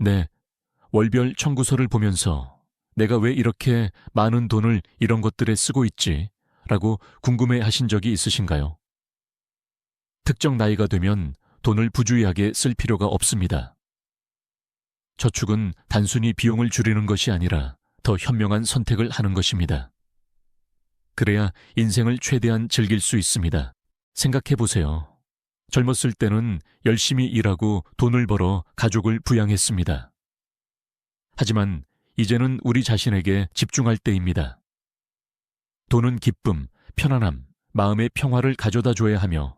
네, 월별 청구서를 보면서 내가 왜 이렇게 많은 돈을 이런 것들에 쓰고 있지? 라고 궁금해 하신 적이 있으신가요? 특정 나이가 되면 돈을 부주의하게 쓸 필요가 없습니다. 저축은 단순히 비용을 줄이는 것이 아니라 더 현명한 선택을 하는 것입니다. 그래야 인생을 최대한 즐길 수 있습니다. 생각해 보세요. 젊었을 때는 열심히 일하고 돈을 벌어 가족을 부양했습니다. 하지만 이제는 우리 자신에게 집중할 때입니다. 돈은 기쁨, 편안함, 마음의 평화를 가져다 줘야 하며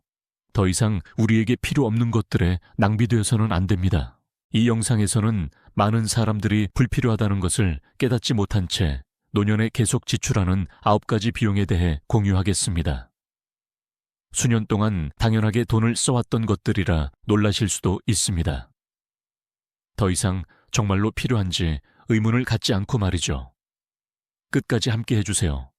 더 이상 우리에게 필요 없는 것들에 낭비되어서는 안 됩니다. 이 영상에서는 많은 사람들이 불필요하다는 것을 깨닫지 못한 채 노년에 계속 지출하는 9가지 비용에 대해 공유하겠습니다. 수년 동안 당연하게 돈을 써왔던 것들이라 놀라실 수도 있습니다. 더 이상 정말로 필요한지 의문을 갖지 않고 말이죠. 끝까지 함께 해주세요.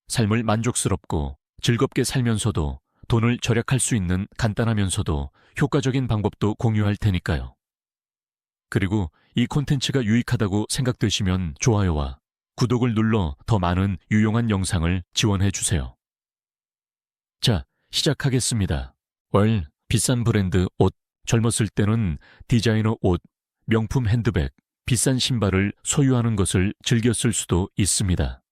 삶을 만족스럽고 즐겁게 살면서도 돈을 절약할 수 있는 간단하면서도 효과적인 방법도 공유할 테니까요. 그리고 이 콘텐츠가 유익하다고 생각되시면 좋아요와 구독을 눌러 더 많은 유용한 영상을 지원해 주세요. 자, 시작하겠습니다. 비싼 브랜드 옷, 젊었을 때는 디자이너 옷, 명품 핸드백, 비싼 신발을 소유하는 것을 즐겼을 수도 있습니다.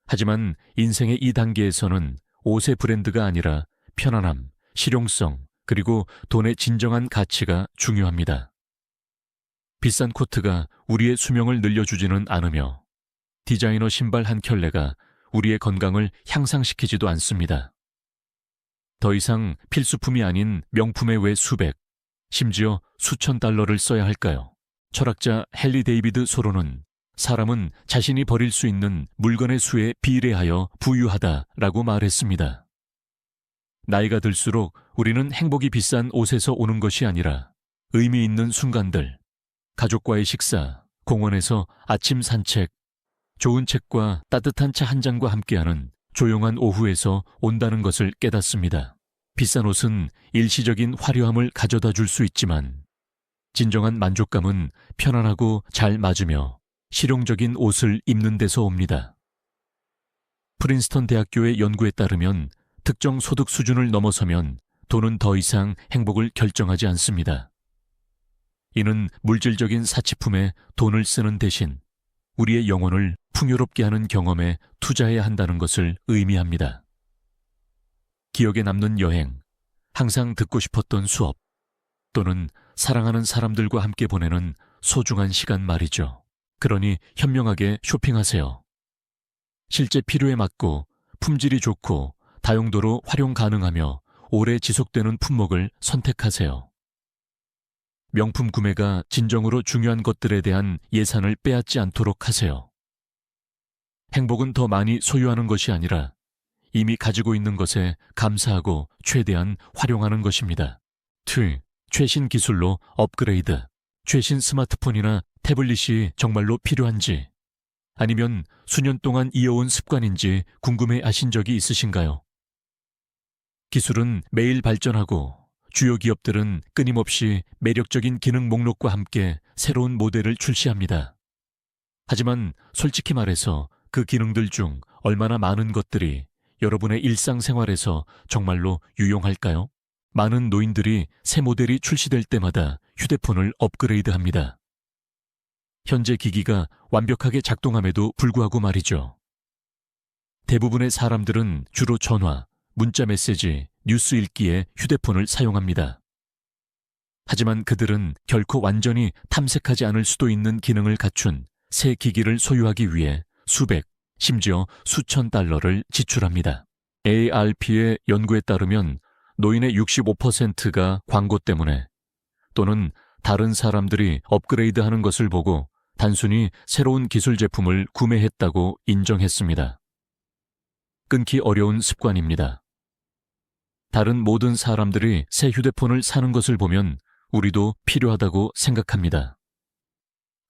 하지만 인생의 이 단계에서는 옷의 브랜드가 아니라 편안함, 실용성, 그리고 돈의 진정한 가치가 중요합니다. 비싼 코트가 우리의 수명을 늘려주지는 않으며 디자이너 신발 한 켤레가 우리의 건강을 향상시키지도 않습니다. 더 이상 필수품이 아닌 명품에 왜 수백, 심지어 수천 달러를 써야 할까요? 철학자 헨리 데이비드 소로는 사람은 자신이 버릴 수 있는 물건의 수에 비례하여 부유하다라고 말했습니다. 나이가 들수록 우리는 행복이 비싼 옷에서 오는 것이 아니라 의미 있는 순간들, 가족과의 식사, 공원에서 아침 산책, 좋은 책과 따뜻한 차 한 잔과 함께하는 조용한 오후에서 온다는 것을 깨닫습니다. 비싼 옷은 일시적인 화려함을 가져다 줄 수 있지만 진정한 만족감은 편안하고 잘 맞으며 실용적인 옷을 입는 데서 옵니다. 프린스턴 대학교의 연구에 따르면 특정 소득 수준을 넘어서면 돈은 더 이상 행복을 결정하지 않습니다. 이는 물질적인 사치품에 돈을 쓰는 대신 우리의 영혼을 풍요롭게 하는 경험에 투자해야 한다는 것을 의미합니다. 기억에 남는 여행, 항상 듣고 싶었던 수업, 또는 사랑하는 사람들과 함께 보내는 소중한 시간 말이죠. 그러니 현명하게 쇼핑하세요. 실제 필요에 맞고 품질이 좋고 다용도로 활용 가능하며 오래 지속되는 품목을 선택하세요. 명품 구매가 진정으로 중요한 것들에 대한 예산을 빼앗지 않도록 하세요. 행복은 더 많이 소유하는 것이 아니라 이미 가지고 있는 것에 감사하고 최대한 활용하는 것입니다. 최신 기술로 업그레이드. 최신 스마트폰이나 태블릿이 정말로 필요한지, 아니면 수년 동안 이어온 습관인지 궁금해 하신 적이 있으신가요? 기술은 매일 발전하고 주요 기업들은 끊임없이 매력적인 기능 목록과 함께 새로운 모델을 출시합니다. 하지만 솔직히 말해서 그 기능들 중 얼마나 많은 것들이 여러분의 일상생활에서 정말로 유용할까요? 많은 노인들이 새 모델이 출시될 때마다 휴대폰을 업그레이드합니다. 현재 기기가 완벽하게 작동함에도 불구하고 말이죠. 대부분의 사람들은 주로 전화, 문자 메시지, 뉴스 읽기에 휴대폰을 사용합니다. 하지만 그들은 결코 완전히 탐색하지 않을 수도 있는 기능을 갖춘 새 기기를 소유하기 위해 수백, 심지어 수천 달러를 지출합니다. ARP의 연구에 따르면 노인의 65%가 광고 때문에 또는 다른 사람들이 업그레이드하는 것을 보고 단순히 새로운 기술 제품을 구매했다고 인정했습니다. 끊기 어려운 습관입니다. 다른 모든 사람들이 새 휴대폰을 사는 것을 보면 우리도 필요하다고 생각합니다.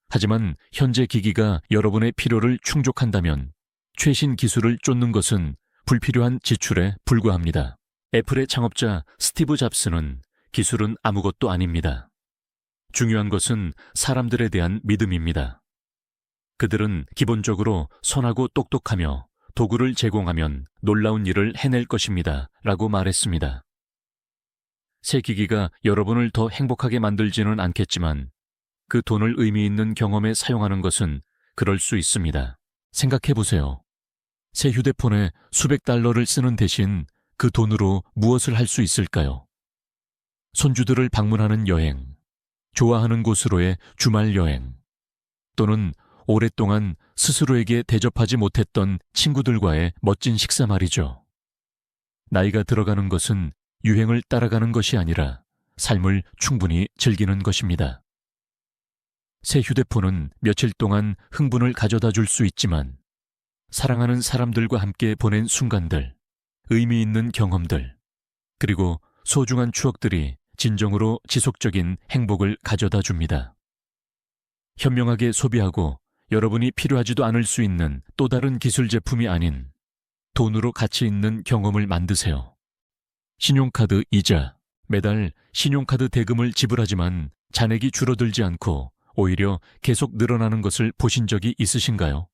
하지만 현재 기기가 여러분의 필요를 충족한다면 최신 기술을 쫓는 것은 불필요한 지출에 불과합니다. 애플의 창업자 스티브 잡스는 기술은 아무것도 아닙니다. 중요한 것은 사람들에 대한 믿음입니다. 그들은 기본적으로 선하고 똑똑하며 도구를 제공하면 놀라운 일을 해낼 것입니다. 라고 말했습니다. 새 기기가 여러분을 더 행복하게 만들지는 않겠지만 그 돈을 의미 있는 경험에 사용하는 것은 그럴 수 있습니다. 생각해 보세요. 새 휴대폰에 수백 달러를 쓰는 대신 그 돈으로 무엇을 할 수 있을까요? 손주들을 방문하는 여행, 좋아하는 곳으로의 주말 여행, 또는 오랫동안 스스로에게 대접하지 못했던 친구들과의 멋진 식사 말이죠. 나이가 들어가는 것은 유행을 따라가는 것이 아니라 삶을 충분히 즐기는 것입니다. 새 휴대폰은 며칠 동안 흥분을 가져다 줄 수 있지만 사랑하는 사람들과 함께 보낸 순간들, 의미 있는 경험들, 그리고 소중한 추억들이 진정으로 지속적인 행복을 가져다 줍니다. 현명하게 소비하고 여러분이 필요하지도 않을 수 있는 또 다른 기술 제품이 아닌 돈으로 가치 있는 경험을 만드세요. 신용카드 이자, 매달 신용카드 대금을 지불하지만 잔액이 줄어들지 않고 오히려 계속 늘어나는 것을 보신 적이 있으신가요?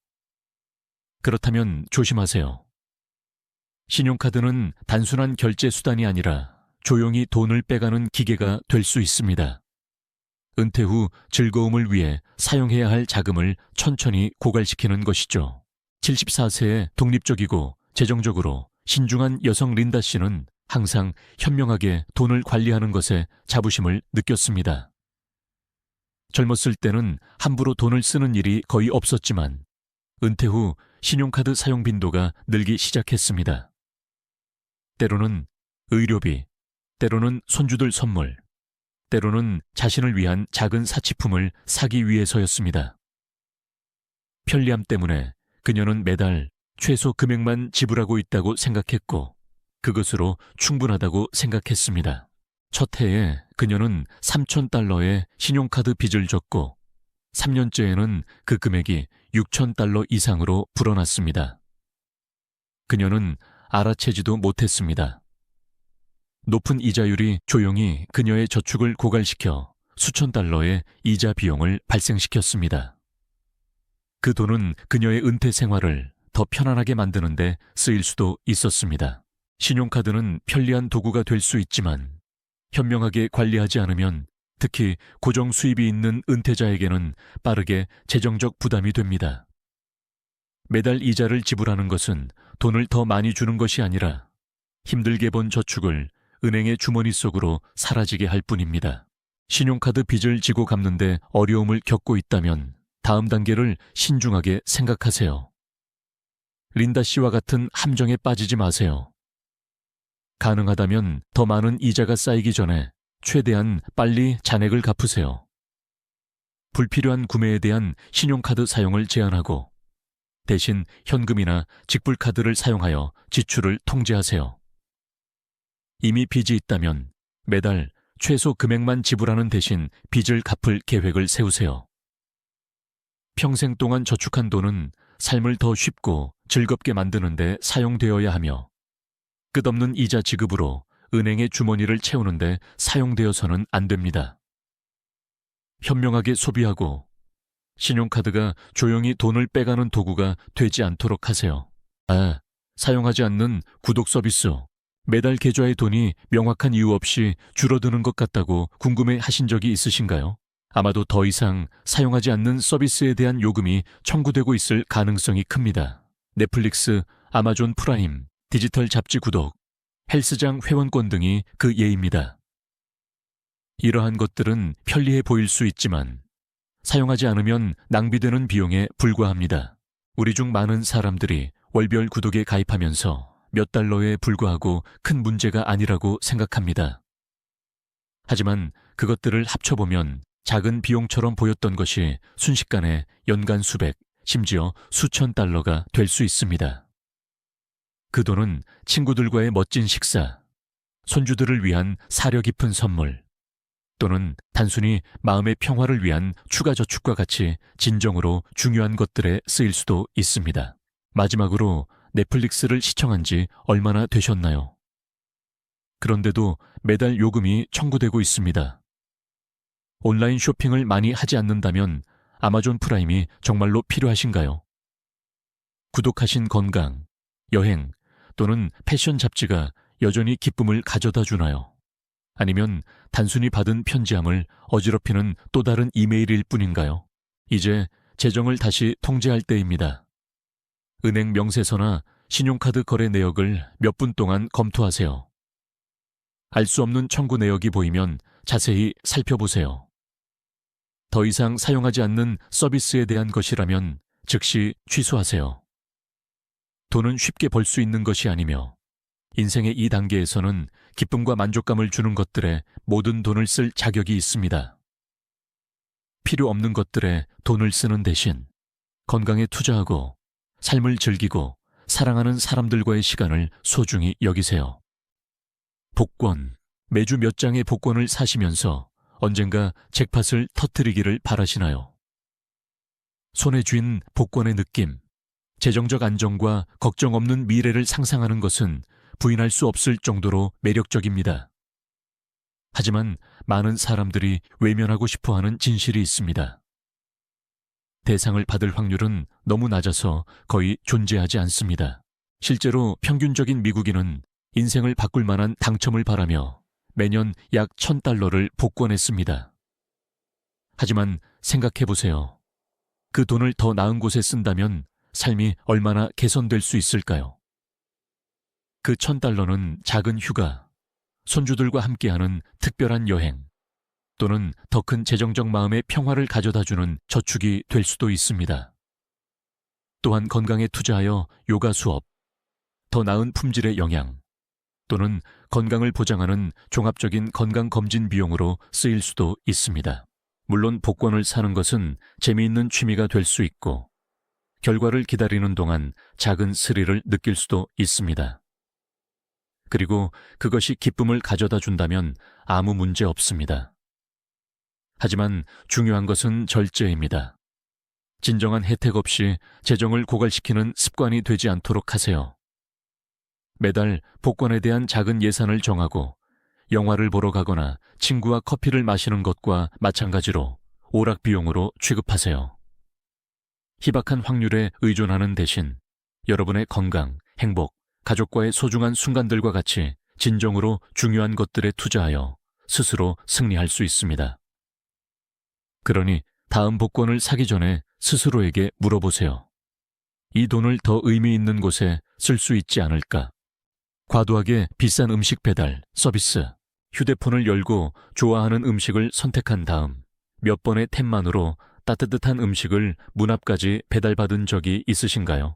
그렇다면 조심하세요. 신용카드는 단순한 결제 수단이 아니라 조용히 돈을 빼가는 기계가 될 수 있습니다. 은퇴 후 즐거움을 위해 사용해야 할 자금을 천천히 고갈시키는 것이죠. 74세의 독립적이고 재정적으로 신중한 여성 린다 씨는 항상 현명하게 돈을 관리하는 것에 자부심을 느꼈습니다. 젊었을 때는 함부로 돈을 쓰는 일이 거의 없었지만 은퇴 후 신용카드 사용 빈도가 늘기 시작했습니다. 때로는 의료비, 때로는 손주들 선물, 때로는 자신을 위한 작은 사치품을 사기 위해서였습니다. 편리함 때문에 그녀는 매달 최소 금액만 지불하고 있다고 생각했고 그것으로 충분하다고 생각했습니다. 첫 해에 그녀는 3,000달러의 신용카드 빚을 졌고 3년째에는 그 금액이 6,000달러 이상으로 불어났습니다. 그녀는 알아채지도 못했습니다. 높은 이자율이 조용히 그녀의 저축을 고갈시켜 수천 달러의 이자 비용을 발생시켰습니다. 그 돈은 그녀의 은퇴 생활을 더 편안하게 만드는 데 쓰일 수도 있었습니다. 신용카드는 편리한 도구가 될 수 있지만 현명하게 관리하지 않으면 특히 고정 수입이 있는 은퇴자에게는 빠르게 재정적 부담이 됩니다. 매달 이자를 지불하는 것은 돈을 더 많이 주는 것이 아니라 힘들게 번 저축을 은행의 주머니 속으로 사라지게 할 뿐입니다. 신용카드 빚을 지고 갚는데 어려움을 겪고 있다면 다음 단계를 신중하게 생각하세요. 린다 씨와 같은 함정에 빠지지 마세요. 가능하다면 더 많은 이자가 쌓이기 전에 최대한 빨리 잔액을 갚으세요. 불필요한 구매에 대한 신용카드 사용을 제한하고 대신 현금이나 직불카드를 사용하여 지출을 통제하세요. 이미 빚이 있다면 매달 최소 금액만 지불하는 대신 빚을 갚을 계획을 세우세요. 평생 동안 저축한 돈은 삶을 더 쉽고 즐겁게 만드는 데 사용되어야 하며 끝없는 이자 지급으로 은행의 주머니를 채우는데 사용되어서는 안 됩니다. 현명하게 소비하고 신용카드가 조용히 돈을 빼가는 도구가 되지 않도록 하세요. 사용하지 않는 구독 서비스, 매달 계좌의 돈이 명확한 이유 없이 줄어드는 것 같다고 궁금해 하신 적이 있으신가요? 아마도 더 이상 사용하지 않는 서비스에 대한 요금이 청구되고 있을 가능성이 큽니다. 넷플릭스, 아마존 프라임, 디지털 잡지 구독, 헬스장 회원권 등이 그 예입니다. 이러한 것들은 편리해 보일 수 있지만 사용하지 않으면 낭비되는 비용에 불과합니다. 우리 중 많은 사람들이 월별 구독에 가입하면서 몇 달러에 불과하고 큰 문제가 아니라고 생각합니다. 하지만 그것들을 합쳐보면 작은 비용처럼 보였던 것이 순식간에 연간 수백, 심지어 수천 달러가 될 수 있습니다. 그 돈은 친구들과의 멋진 식사, 손주들을 위한 사려 깊은 선물, 또는 단순히 마음의 평화를 위한 추가 저축과 같이 진정으로 중요한 것들에 쓰일 수도 있습니다. 마지막으로 넷플릭스를 시청한 지 얼마나 되셨나요? 그런데도 매달 요금이 청구되고 있습니다. 온라인 쇼핑을 많이 하지 않는다면 아마존 프라임이 정말로 필요하신가요? 구독하신 건강, 여행 또는 패션 잡지가 여전히 기쁨을 가져다 주나요? 아니면 단순히 받은 편지함을 어지럽히는 또 다른 이메일일 뿐인가요? 이제 재정을 다시 통제할 때입니다. 은행 명세서나 신용카드 거래 내역을 몇 분 동안 검토하세요. 알 수 없는 청구 내역이 보이면 자세히 살펴보세요. 더 이상 사용하지 않는 서비스에 대한 것이라면 즉시 취소하세요. 돈은 쉽게 벌 수 있는 것이 아니며 인생의 이 단계에서는 기쁨과 만족감을 주는 것들에 모든 돈을 쓸 자격이 있습니다. 필요 없는 것들에 돈을 쓰는 대신 건강에 투자하고 삶을 즐기고 사랑하는 사람들과의 시간을 소중히 여기세요. 복권, 매주 몇 장의 복권을 사시면서 언젠가 잭팟을 터뜨리기를 바라시나요? 손에 쥔 복권의 느낌, 재정적 안정과 걱정 없는 미래를 상상하는 것은 부인할 수 없을 정도로 매력적입니다. 하지만 많은 사람들이 외면하고 싶어하는 진실이 있습니다. 대상을 받을 확률은 너무 낮아서 거의 존재하지 않습니다. 실제로 평균적인 미국인은 인생을 바꿀 만한 당첨을 바라며 매년 약 $1,000를 복권했습니다. 하지만 생각해보세요. 그 돈을 더 나은 곳에 쓴다면 삶이 얼마나 개선될 수 있을까요? 그 $1,000는 작은 휴가, 손주들과 함께하는 특별한 여행, 또는 더 큰 재정적 마음의 평화를 가져다주는 저축이 될 수도 있습니다. 또한 건강에 투자하여 요가 수업, 더 나은 품질의 영양, 또는 건강을 보장하는 종합적인 건강검진 비용으로 쓰일 수도 있습니다. 물론 복권을 사는 것은 재미있는 취미가 될 수 있고 결과를 기다리는 동안 작은 스릴을 느낄 수도 있습니다. 그리고 그것이 기쁨을 가져다 준다면 아무 문제 없습니다. 하지만 중요한 것은 절제입니다. 진정한 혜택 없이 재정을 고갈시키는 습관이 되지 않도록 하세요. 매달 복권에 대한 작은 예산을 정하고 영화를 보러 가거나 친구와 커피를 마시는 것과 마찬가지로 오락 비용으로 취급하세요. 희박한 확률에 의존하는 대신 여러분의 건강, 행복, 가족과의 소중한 순간들과 같이 진정으로 중요한 것들에 투자하여 스스로 승리할 수 있습니다. 그러니 다음 복권을 사기 전에 스스로에게 물어보세요. 이 돈을 더 의미 있는 곳에 쓸 수 있지 않을까? 과도하게 비싼 음식 배달, 서비스, 휴대폰을 열고 좋아하는 음식을 선택한 다음 몇 번의 탭만으로 따뜻한 음식을 문 앞까지 배달받은 적이 있으신가요?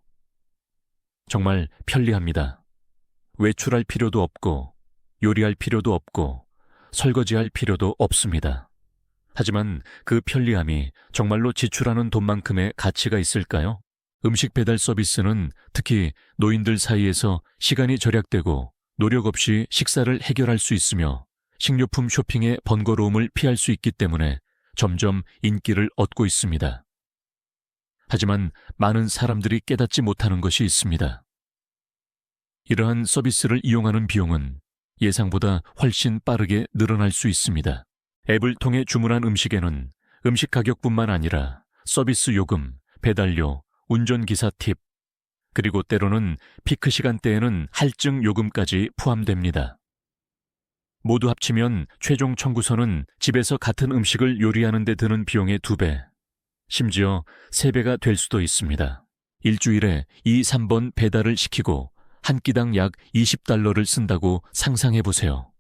정말 편리합니다. 외출할 필요도 없고 요리할 필요도 없고 설거지할 필요도 없습니다. 하지만 그 편리함이 정말로 지출하는 돈만큼의 가치가 있을까요? 음식 배달 서비스는 특히 노인들 사이에서 시간이 절약되고 노력 없이 식사를 해결할 수 있으며 식료품 쇼핑의 번거로움을 피할 수 있기 때문에 점점 인기를 얻고 있습니다. 하지만 많은 사람들이 깨닫지 못하는 것이 있습니다. 이러한 서비스를 이용하는 비용은 예상보다 훨씬 빠르게 늘어날 수 있습니다. 앱을 통해 주문한 음식에는 음식 가격뿐만 아니라 서비스 요금, 배달료, 운전기사 팁, 그리고 때로는 피크 시간대에는 할증 요금까지 포함됩니다. 모두 합치면 최종 청구서는 집에서 같은 음식을 요리하는 데 드는 비용의 2배, 심지어 3배가 될 수도 있습니다. 일주일에 2, 3번 배달을 시키고 한 끼당 약 $20를 쓴다고 상상해보세요.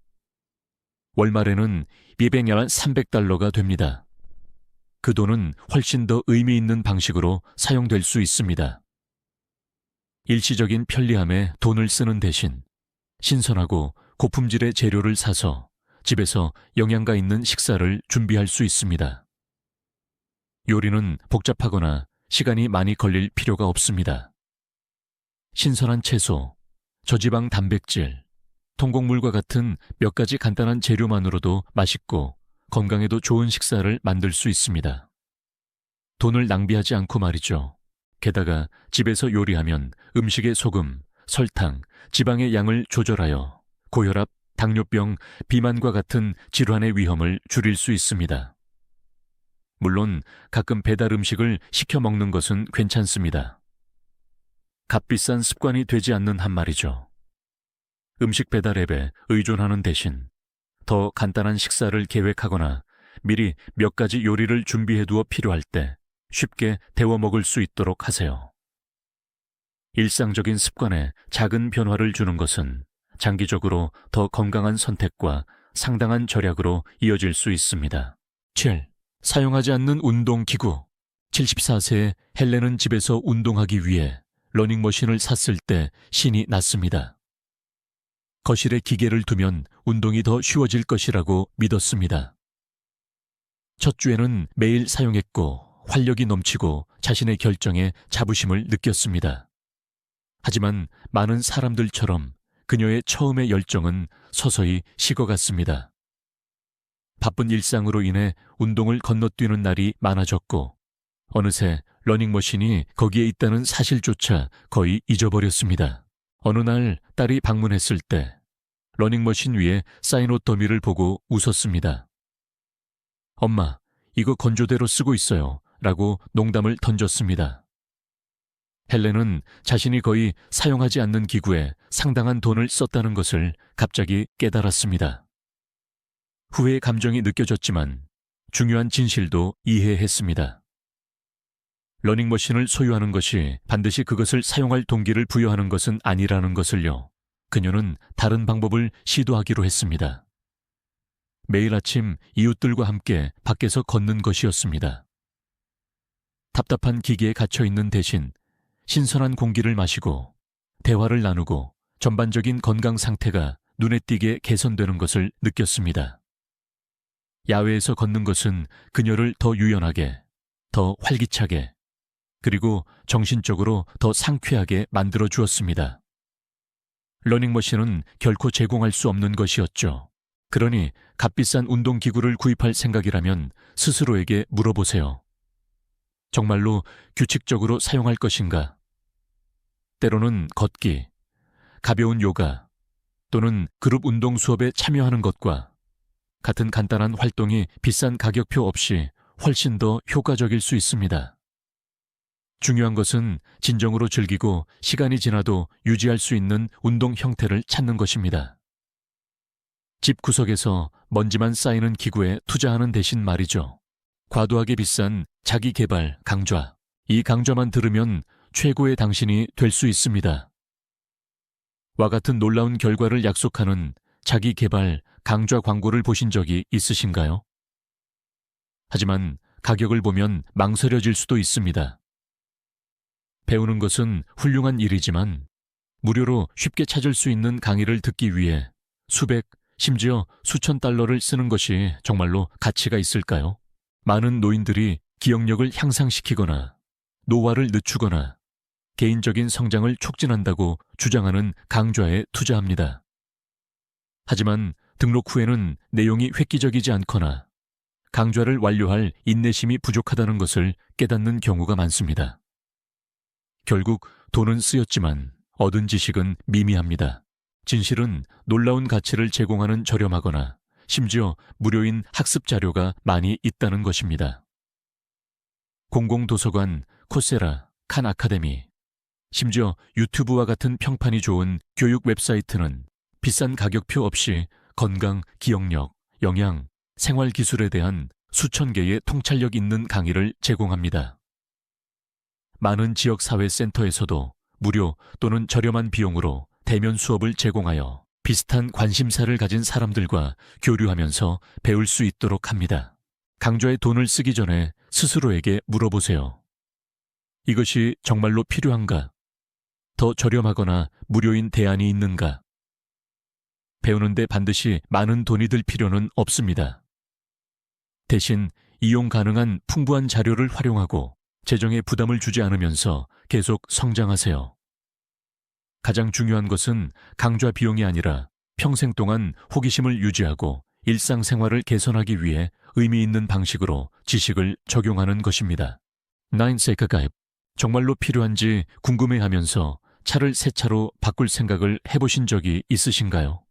월말에는 비뱅야란 $300가 됩니다. 그 돈은 훨씬 더 의미 있는 방식으로 사용될 수 있습니다. 일시적인 편리함에 돈을 쓰는 대신 신선하고 고품질의 재료를 사서 집에서 영양가 있는 식사를 준비할 수 있습니다. 요리는 복잡하거나 시간이 많이 걸릴 필요가 없습니다. 신선한 채소, 저지방 단백질, 통곡물과 같은 몇 가지 간단한 재료만으로도 맛있고 건강에도 좋은 식사를 만들 수 있습니다. 돈을 낭비하지 않고 말이죠. 게다가 집에서 요리하면 음식의 소금, 설탕, 지방의 양을 조절하여 고혈압, 당뇨병, 비만과 같은 질환의 위험을 줄일 수 있습니다. 물론 가끔 배달 음식을 시켜 먹는 것은 괜찮습니다. 값비싼 습관이 되지 않는 한 말이죠. 음식 배달 앱에 의존하는 대신 더 간단한 식사를 계획하거나 미리 몇 가지 요리를 준비해두어 필요할 때 쉽게 데워 먹을 수 있도록 하세요. 일상적인 습관에 작은 변화를 주는 것은 장기적으로 더 건강한 선택과 상당한 절약으로 이어질 수 있습니다. 7. 사용하지 않는 운동기구. 74세의 헬렌은 집에서 운동하기 위해 러닝머신을 샀을 때 신이 났습니다. 거실에 기계를 두면 운동이 더 쉬워질 것이라고 믿었습니다. 첫 주에는 매일 사용했고 활력이 넘치고 자신의 결정에 자부심을 느꼈습니다. 하지만 많은 사람들처럼 그녀의 처음의 열정은 서서히 식어갔습니다. 바쁜 일상으로 인해 운동을 건너뛰는 날이 많아졌고 어느새 러닝머신이 거기에 있다는 사실조차 거의 잊어버렸습니다. 어느 날 딸이 방문했을 때 러닝머신 위에 쌓인 옷 더미를 보고 웃었습니다. 엄마, 이거 건조대로 쓰고 있어요. 라고 농담을 던졌습니다. 헬렌은 자신이 거의 사용하지 않는 기구에 상당한 돈을 썼다는 것을 갑자기 깨달았습니다. 후회의 감정이 느껴졌지만 중요한 진실도 이해했습니다. 러닝머신을 소유하는 것이 반드시 그것을 사용할 동기를 부여하는 것은 아니라는 것을요. 그녀는 다른 방법을 시도하기로 했습니다. 매일 아침 이웃들과 함께 밖에서 걷는 것이었습니다. 답답한 기계에 갇혀있는 대신 신선한 공기를 마시고 대화를 나누고 전반적인 건강 상태가 눈에 띄게 개선되는 것을 느꼈습니다. 야외에서 걷는 것은 그녀를 더 유연하게, 더 활기차게, 그리고 정신적으로 더 상쾌하게 만들어 주었습니다. 러닝머신은 결코 제공할 수 없는 것이었죠. 그러니 값비싼 운동기구를 구입할 생각이라면 스스로에게 물어보세요. 정말로 규칙적으로 사용할 것인가? 때로는 걷기, 가벼운 요가 또는 그룹 운동 수업에 참여하는 것과 같은 간단한 활동이 비싼 가격표 없이 훨씬 더 효과적일 수 있습니다. 중요한 것은 진정으로 즐기고 시간이 지나도 유지할 수 있는 운동 형태를 찾는 것입니다. 집 구석에서 먼지만 쌓이는 기구에 투자하는 대신 말이죠. 과도하게 비싼 자기 개발 강좌. 이 강좌만 들으면 최고의 당신이 될 수 있습니다. 와 같은 놀라운 결과를 약속하는 자기 개발 강좌 광고를 보신 적이 있으신가요? 하지만 가격을 보면 망설여질 수도 있습니다. 배우는 것은 훌륭한 일이지만 무료로 쉽게 찾을 수 있는 강의를 듣기 위해 수백, 심지어 수천 달러를 쓰는 것이 정말로 가치가 있을까요? 많은 노인들이 기억력을 향상시키거나 노화를 늦추거나 개인적인 성장을 촉진한다고 주장하는 강좌에 투자합니다. 하지만 등록 후에는 내용이 획기적이지 않거나 강좌를 완료할 인내심이 부족하다는 것을 깨닫는 경우가 많습니다. 결국 돈은 쓰였지만 얻은 지식은 미미합니다. 진실은 놀라운 가치를 제공하는 저렴하거나 심지어 무료인 학습 자료가 많이 있다는 것입니다. 공공도서관, 코세라, 칸 아카데미, 심지어 유튜브와 같은 평판이 좋은 교육 웹사이트는 비싼 가격표 없이 건강, 기억력, 영양, 생활 기술에 대한 수천 개의 통찰력 있는 강의를 제공합니다. 많은 지역사회센터에서도 무료 또는 저렴한 비용으로 대면 수업을 제공하여 비슷한 관심사를 가진 사람들과 교류하면서 배울 수 있도록 합니다. 강좌에 돈을 쓰기 전에 스스로에게 물어보세요. 이것이 정말로 필요한가? 더 저렴하거나 무료인 대안이 있는가? 배우는데 반드시 많은 돈이 들 필요는 없습니다. 대신 이용 가능한 풍부한 자료를 활용하고 재정에 부담을 주지 않으면서 계속 성장하세요. 가장 중요한 것은 강좌 비용이 아니라 평생 동안 호기심을 유지하고 일상생활을 개선하기 위해 의미 있는 방식으로 지식을 적용하는 것입니다. 나인세이크 가입. 정말로 필요한지 궁금해하면서 차를 새 차로 바꿀 생각을 해보신 적이 있으신가요?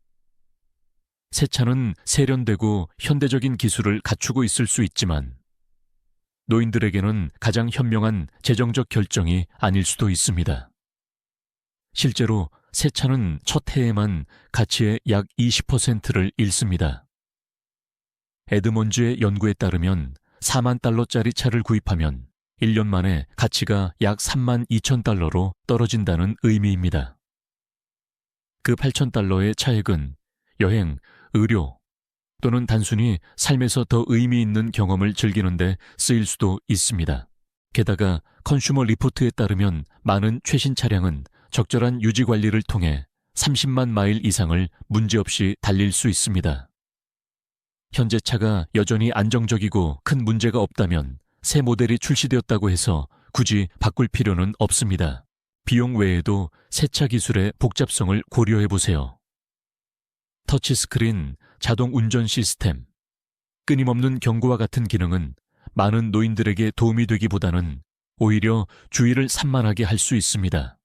새 차는 세련되고 현대적인 기술을 갖추고 있을 수 있지만 노인들에게는 가장 현명한 재정적 결정이 아닐 수도 있습니다. 실제로 새 차는 첫 해에만 가치의 약 20%를 잃습니다. 에드먼즈의 연구에 따르면 4만 달러짜리 차를 구입하면 1년 만에 가치가 약 3만 2천 달러로 떨어진다는 의미입니다. 그 8천 달러의 차액은 여행, 의료 또는 단순히 삶에서 더 의미 있는 경험을 즐기는데 쓰일 수도 있습니다. 게다가 컨슈머 리포트에 따르면 많은 최신 차량은 적절한 유지 관리를 통해 30만 마일 이상을 문제없이 달릴 수 있습니다. 현재 차가 여전히 안정적이고 큰 문제가 없다면 새 모델이 출시되었다고 해서 굳이 바꿀 필요는 없습니다. 비용 외에도 새 차 기술의 복잡성을 고려해 보세요. 터치스크린, 자동 운전 시스템, 끊임없는 경고와 같은 기능은 많은 노인들에게 도움이 되기보다는 오히려 주의를 산만하게 할 수 있습니다.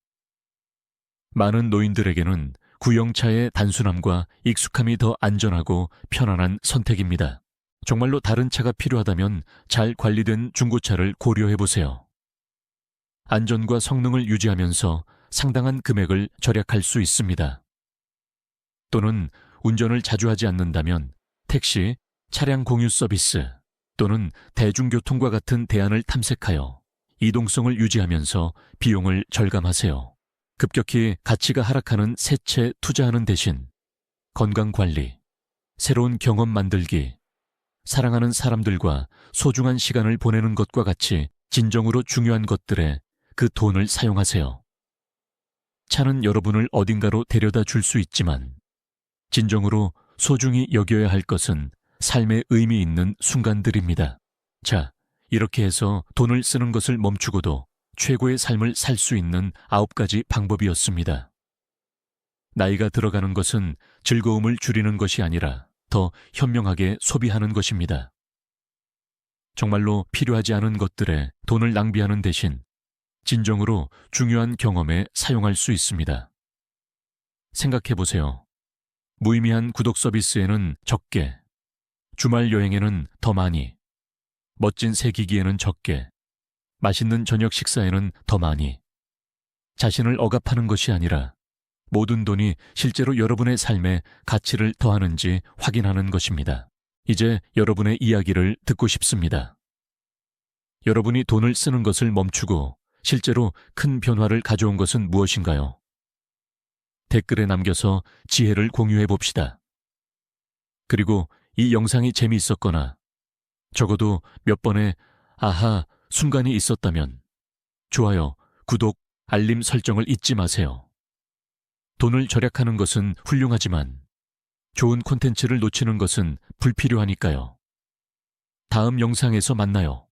많은 노인들에게는 구형차의 단순함과 익숙함이 더 안전하고 편안한 선택입니다. 정말로 다른 차가 필요하다면 잘 관리된 중고차를 고려해보세요. 안전과 성능을 유지하면서 상당한 금액을 절약할 수 있습니다. 또는 운전을 자주 하지 않는다면 택시, 차량 공유 서비스 또는 대중교통과 같은 대안을 탐색하여 이동성을 유지하면서 비용을 절감하세요. 급격히 가치가 하락하는 새 채 투자하는 대신 건강관리, 새로운 경험 만들기, 사랑하는 사람들과 소중한 시간을 보내는 것과 같이 진정으로 중요한 것들에 그 돈을 사용하세요. 차는 여러분을 어딘가로 데려다 줄 수 있지만 진정으로 소중히 여겨야 할 것은 삶의 의미 있는 순간들입니다. 자, 이렇게 해서 돈을 쓰는 것을 멈추고도 최고의 삶을 살 수 있는 9가지 방법이었습니다. 나이가 들어가는 것은 즐거움을 줄이는 것이 아니라 더 현명하게 소비하는 것입니다. 정말로 필요하지 않은 것들에 돈을 낭비하는 대신 진정으로 중요한 경험에 사용할 수 있습니다. 생각해보세요. 무의미한 구독 서비스에는 적게, 주말 여행에는 더 많이, 멋진 새 기기에는 적게, 맛있는 저녁 식사에는 더 많이. 자신을 억압하는 것이 아니라 모든 돈이 실제로 여러분의 삶에 가치를 더하는지 확인하는 것입니다. 이제 여러분의 이야기를 듣고 싶습니다. 여러분이 돈을 쓰는 것을 멈추고 실제로 큰 변화를 가져온 것은 무엇인가요? 댓글에 남겨서 지혜를 공유해 봅시다. 그리고 이 영상이 재미있었거나 적어도 몇 번의 아하 순간이 있었다면 좋아요, 구독, 알림 설정을 잊지 마세요. 돈을 절약하는 것은 훌륭하지만 좋은 콘텐츠를 놓치는 것은 불필요하니까요. 다음 영상에서 만나요.